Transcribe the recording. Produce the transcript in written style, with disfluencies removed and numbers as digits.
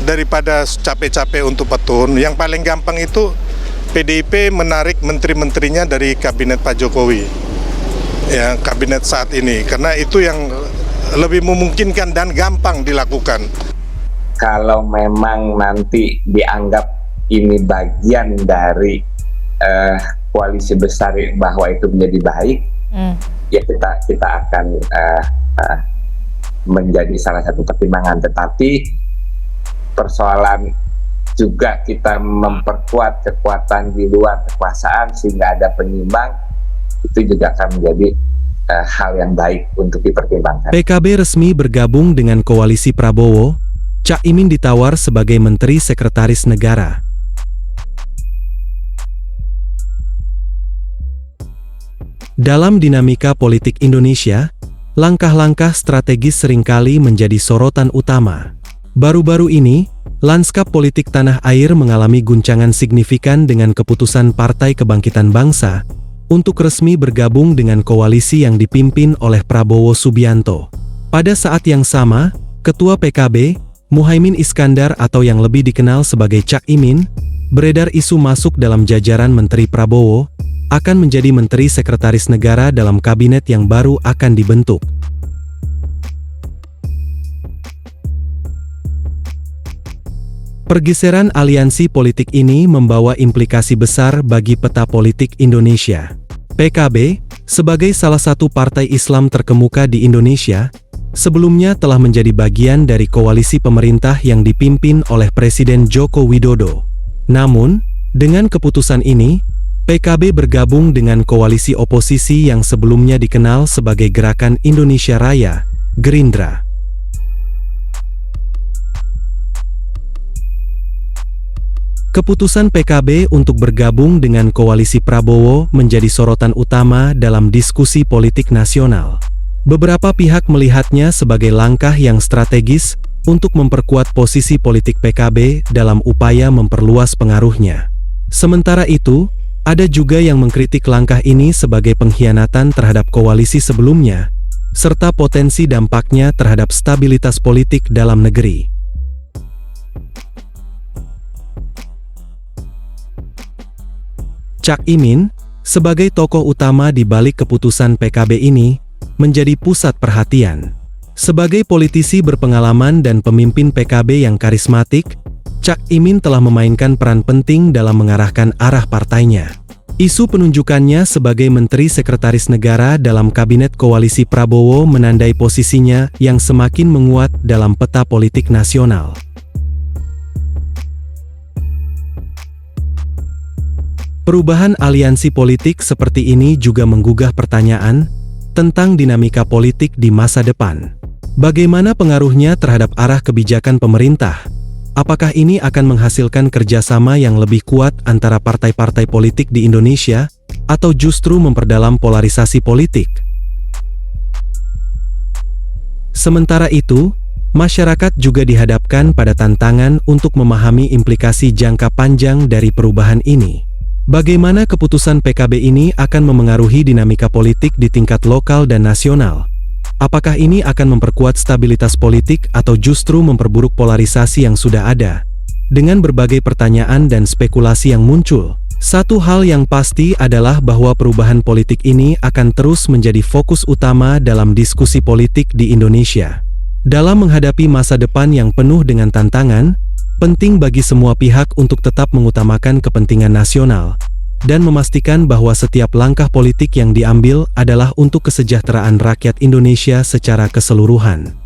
daripada capek-capek untuk petun, yang paling gampang itu PDIP menarik menteri-menterinya dari kabinet Pak Jokowi, ya, kabinet saat ini, karena itu yang lebih memungkinkan dan gampang dilakukan. Kalau memang nanti dianggap ini bagian dari koalisi besar bahwa itu menjadi baik, ya kita akan menjadi salah satu pertimbangan. Tetapi persoalan juga kita memperkuat kekuatan di luar kekuasaan sehingga ada penyimbang, itu juga akan menjadi hal yang baik untuk dipertimbangkan. PKB resmi bergabung dengan koalisi Prabowo. Cak Imin ditawar sebagai Menteri Sekretaris Negara. Dalam dinamika politik Indonesia, langkah-langkah strategis seringkali menjadi sorotan utama. Baru-baru ini, lanskap politik tanah air mengalami guncangan signifikan dengan keputusan Partai Kebangkitan Bangsa untuk resmi bergabung dengan koalisi yang dipimpin oleh Prabowo Subianto. Pada saat yang sama, Ketua PKB, Muhaimin Iskandar atau yang lebih dikenal sebagai Cak Imin, beredar isu masuk dalam jajaran Menteri Prabowo, akan menjadi Menteri Sekretaris Negara dalam kabinet yang baru akan dibentuk. Pergeseran aliansi politik ini membawa implikasi besar bagi peta politik Indonesia. PKB, sebagai salah satu partai Islam terkemuka di Indonesia, sebelumnya telah menjadi bagian dari koalisi pemerintah yang dipimpin oleh Presiden Joko Widodo. Namun, dengan keputusan ini, PKB bergabung dengan koalisi oposisi yang sebelumnya dikenal sebagai Gerakan Indonesia Raya, Gerindra. Keputusan PKB untuk bergabung dengan koalisi Prabowo menjadi sorotan utama dalam diskusi politik nasional. Beberapa pihak melihatnya sebagai langkah yang strategis untuk memperkuat posisi politik PKB dalam upaya memperluas pengaruhnya. Sementara itu, ada juga yang mengkritik langkah ini sebagai pengkhianatan terhadap koalisi sebelumnya, serta potensi dampaknya terhadap stabilitas politik dalam negeri. Cak Imin, sebagai tokoh utama di balik keputusan PKB ini, menjadi pusat perhatian. Sebagai politisi berpengalaman dan pemimpin PKB yang karismatik, Cak Imin telah memainkan peran penting dalam mengarahkan arah partainya. Isu penunjukannya sebagai Menteri Sekretaris Negara dalam Kabinet Koalisi Prabowo menandai posisinya yang semakin menguat dalam peta politik nasional. Perubahan aliansi politik seperti ini juga menggugah pertanyaan tentang dinamika politik di masa depan. Bagaimana pengaruhnya terhadap arah kebijakan pemerintah? Apakah ini akan menghasilkan kerjasama yang lebih kuat antara partai-partai politik di Indonesia, atau justru memperdalam polarisasi politik? Sementara itu, masyarakat juga dihadapkan pada tantangan untuk memahami implikasi jangka panjang dari perubahan ini. Bagaimana keputusan PKB ini akan memengaruhi dinamika politik di tingkat lokal dan nasional? Apakah ini akan memperkuat stabilitas politik atau justru memperburuk polarisasi yang sudah ada? Dengan berbagai pertanyaan dan spekulasi yang muncul, satu hal yang pasti adalah bahwa perubahan politik ini akan terus menjadi fokus utama dalam diskusi politik di Indonesia. Dalam menghadapi masa depan yang penuh dengan tantangan, penting bagi semua pihak untuk tetap mengutamakan kepentingan nasional dan memastikan bahwa setiap langkah politik yang diambil adalah untuk kesejahteraan rakyat Indonesia secara keseluruhan.